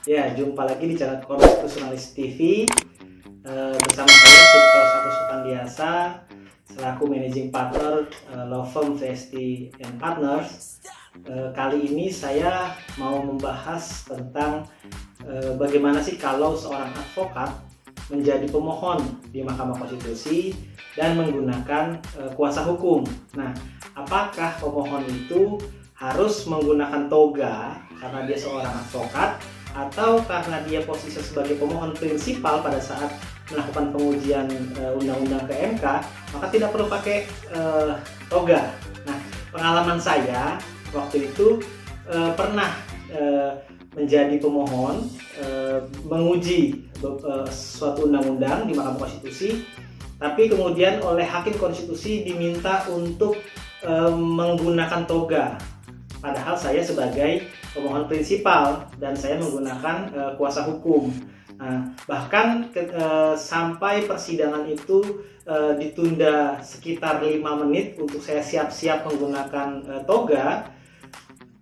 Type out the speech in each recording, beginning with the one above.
Ya, jumpa lagi di channel Konstitusionalis TV bersama saya Victor Agus Sutandiasa selaku Managing Partner Law Firm VST and Partners. Kali ini saya mau membahas tentang bagaimana sih kalau seorang advokat menjadi pemohon di Mahkamah Konstitusi dan menggunakan kuasa hukum. Nah, apakah pemohon itu harus menggunakan toga karena dia seorang advokat, atau karena dia posisi sebagai pemohon prinsipal pada saat melakukan pengujian undang-undang ke MK, maka tidak perlu pakai toga. Nah, pengalaman saya waktu itu pernah menjadi pemohon menguji suatu undang-undang di Mahkamah Konstitusi, tapi kemudian oleh Hakim Konstitusi diminta untuk menggunakan toga. Padahal saya sebagai pemohon prinsipal dan saya menggunakan kuasa hukum. Nah, bahkan sampai persidangan itu ditunda sekitar 5 menit untuk saya siap-siap menggunakan toga,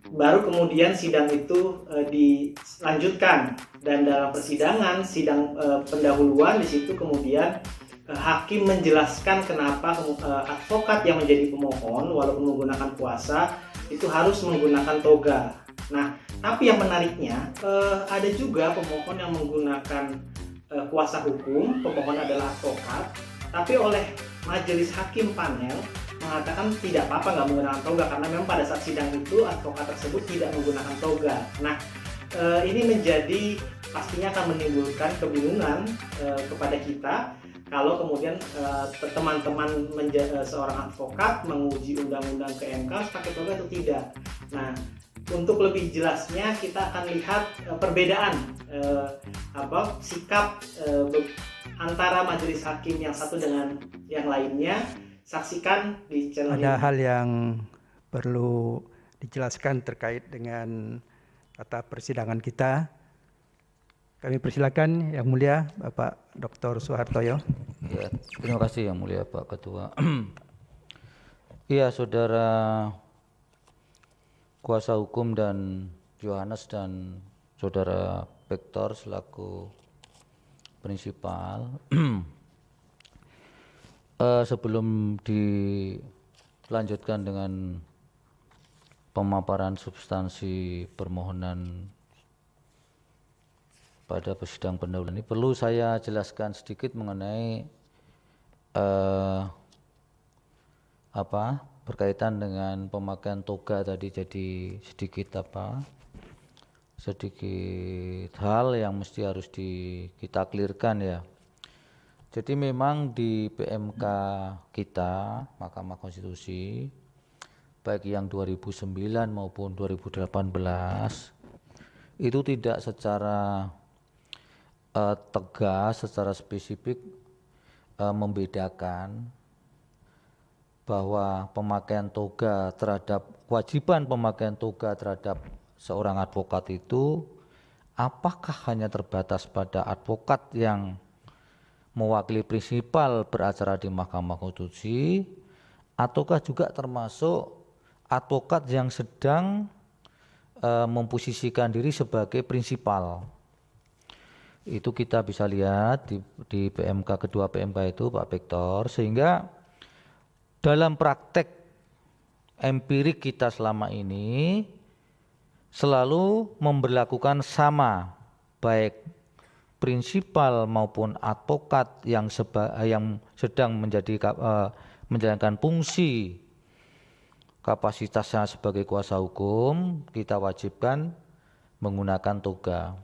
baru kemudian sidang itu dilanjutkan. Dan dalam persidangan sidang pendahuluan di situ kemudian hakim menjelaskan kenapa advokat yang menjadi pemohon walaupun menggunakan kuasa itu harus menggunakan toga. Nah, tapi yang menariknya ada juga pemohon yang menggunakan kuasa hukum, pemohon adalah advokat, tapi oleh majelis hakim panel mengatakan tidak apa-apa nggak menggunakan toga karena memang pada saat sidang itu advokat tersebut tidak menggunakan toga. Nah, ini menjadi pastinya akan menimbulkan kebingungan kepada kita kalau kemudian teman-teman seorang advokat menguji undang-undang ke MK harus pakai toga atau tidak. Nah, untuk lebih jelasnya kita akan lihat perbedaan sikap antara majelis hakim yang satu dengan yang lainnya. Saksikan di channel ini. Ada hal yang perlu dijelaskan terkait dengan tata persidangan kita. Kami persilakan Yang Mulia Bapak Dr. Soehartoyo. Ya, terima kasih Yang Mulia Pak Ketua. Iya, Saudara Kuasa Hukum dan Johannes dan Saudara Victor selaku prinsipal. Sebelum dilanjutkan dengan pemaparan substansi permohonan pada persidangan pendahuluan ini, perlu saya jelaskan sedikit mengenai berkaitan dengan pemakaian toga tadi. Jadi sedikit hal yang mesti harus kita clearkan ya. Jadi memang di PMK kita, Mahkamah Konstitusi, baik yang 2009 maupun 2018, itu tidak secara tegas, secara spesifik membedakan bahwa kewajiban pemakaian toga terhadap seorang advokat itu apakah hanya terbatas pada advokat yang mewakili prinsipal beracara di Mahkamah Konstitusi, ataukah juga termasuk advokat yang sedang memposisikan diri sebagai prinsipal. Itu kita bisa lihat di PMK, kedua PMK itu Pak Victor, sehingga dalam praktek empirik kita selama ini selalu memberlakukan sama, baik prinsipal maupun advokat yang sedang menjalankan fungsi kapasitasnya sebagai kuasa hukum, kita wajibkan menggunakan toga.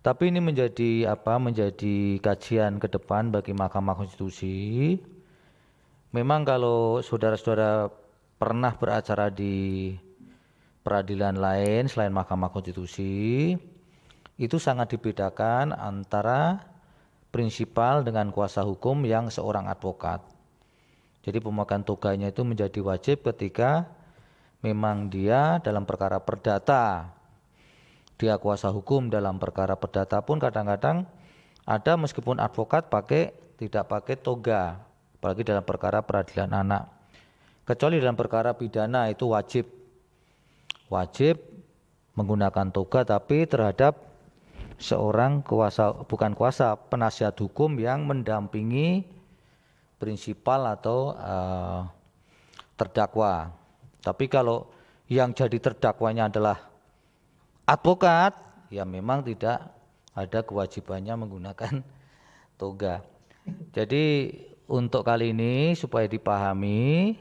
Tapi ini menjadi kajian ke depan bagi Mahkamah Konstitusi. Memang kalau saudara-saudara pernah beracara di peradilan lain selain Mahkamah Konstitusi, itu sangat dibedakan antara prinsipal dengan kuasa hukum yang seorang advokat. Jadi pemakaian toganya itu menjadi wajib ketika memang dia dalam perkara perdata, dia kuasa hukum dalam perkara perdata pun kadang-kadang ada meskipun advokat tidak pakai toga, apalagi dalam perkara peradilan anak. Kecuali dalam perkara pidana itu wajib wajib menggunakan toga, tapi terhadap seorang penasihat hukum yang mendampingi prinsipal atau terdakwa. Tapi kalau yang jadi terdakwanya adalah advokat, ya memang tidak ada kewajibannya menggunakan toga. Jadi untuk kali ini supaya dipahami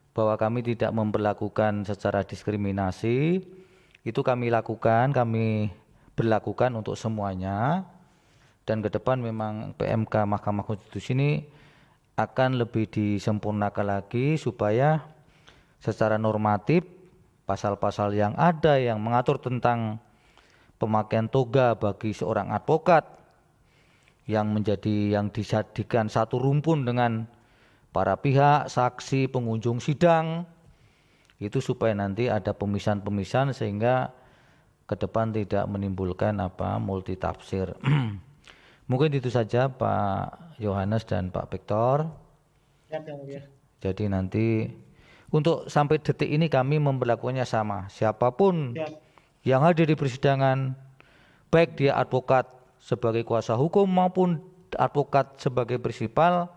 bahwa kami tidak memperlakukan secara diskriminasi, itu kami berlakukan untuk semuanya, dan ke depan memang PMK Mahkamah Konstitusi ini akan lebih disempurnakan lagi supaya secara normatif pasal-pasal yang ada yang mengatur tentang pemakaian toga bagi seorang advokat yang dijadikan satu rumpun dengan para pihak, saksi, pengunjung sidang, itu supaya nanti ada pemisahan-pemisahan sehingga ke depan tidak menimbulkan multi tafsir. Mungkin itu saja Pak Yohanes dan Pak Victor. Jadi nanti untuk sampai detik ini kami memperlakukannya sama. Siapapun yang hadir di persidangan, baik dia advokat sebagai kuasa hukum maupun advokat sebagai prinsipal,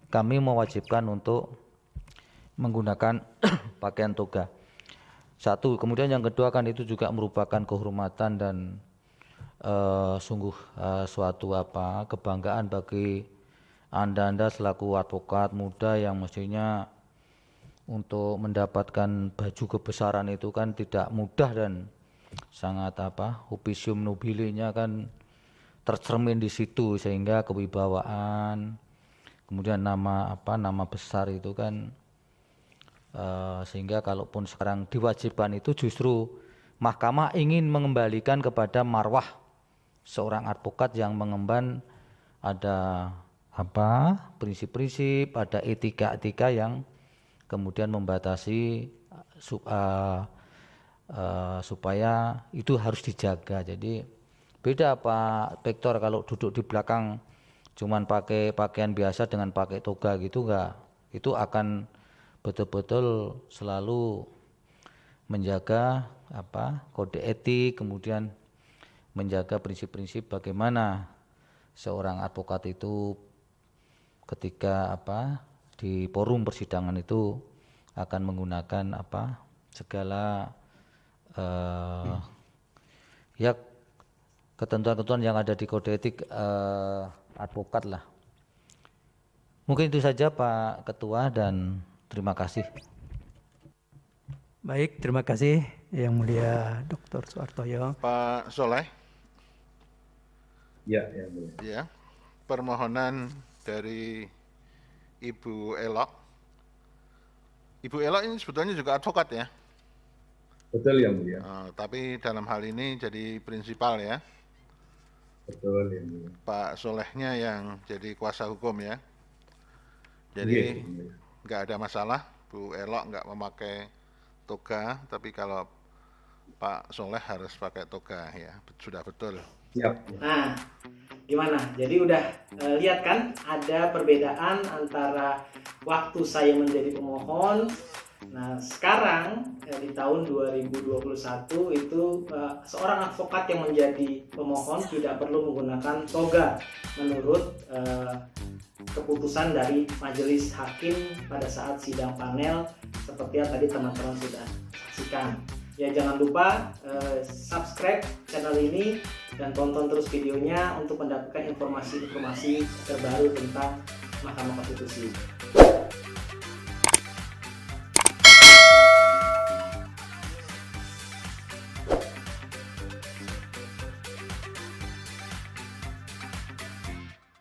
kami mewajibkan untuk menggunakan pakaian toga. Satu, kemudian yang kedua kan itu juga merupakan kehormatan dan sungguh suatu kebanggaan bagi Anda selaku advokat muda yang mestinya untuk mendapatkan baju kebesaran itu kan tidak mudah dan sangat officium nobilinya kan tercermin di situ, sehingga kewibawaan, kemudian nama besar itu kan sehingga kalaupun sekarang diwajibkan itu justru mahkamah ingin mengembalikan kepada marwah seorang advokat yang mengemban ada prinsip-prinsip, ada etika-etika yang kemudian membatasi supaya itu harus dijaga. Jadi beda Pak Victor kalau duduk di belakang cuman pakai pakaian biasa dengan pakai toga gitu enggak. Itu akan betul-betul selalu menjaga kode etik, kemudian menjaga prinsip-prinsip bagaimana seorang advokat itu ketika di forum persidangan itu akan menggunakan segala ketentuan-ketentuan yang ada di kode etik advokat lah. Mungkin itu saja Pak Ketua dan terima kasih. Baik, terima kasih Yang Mulia Dr. Suhartoyo. Pak Soleh. Ya, ya, boleh. Ya, permohonan dari Ibu Elok. Ibu Elok ini sebetulnya juga advokat ya? Betul Yang Mulia. Tapi dalam hal ini jadi prinsipal ya? Betul Yang Mulia. Pak Solehnya yang jadi kuasa hukum ya? Jadi nggak ada masalah, Bu Elok nggak memakai toga, tapi kalau Pak Soleh harus pakai toga ya, sudah betul. Siap. Nah, gimana? Jadi udah lihat kan ada perbedaan antara waktu saya menjadi pemohon. Nah, sekarang di tahun 2021 itu seorang advokat yang menjadi pemohon tidak perlu menggunakan toga menurut keputusan dari majelis hakim pada saat sidang panel seperti yang tadi teman-teman sudah saksikan. Ya, jangan lupa subscribe channel ini dan tonton terus videonya untuk mendapatkan informasi-informasi terbaru tentang Mahkamah Konstitusi.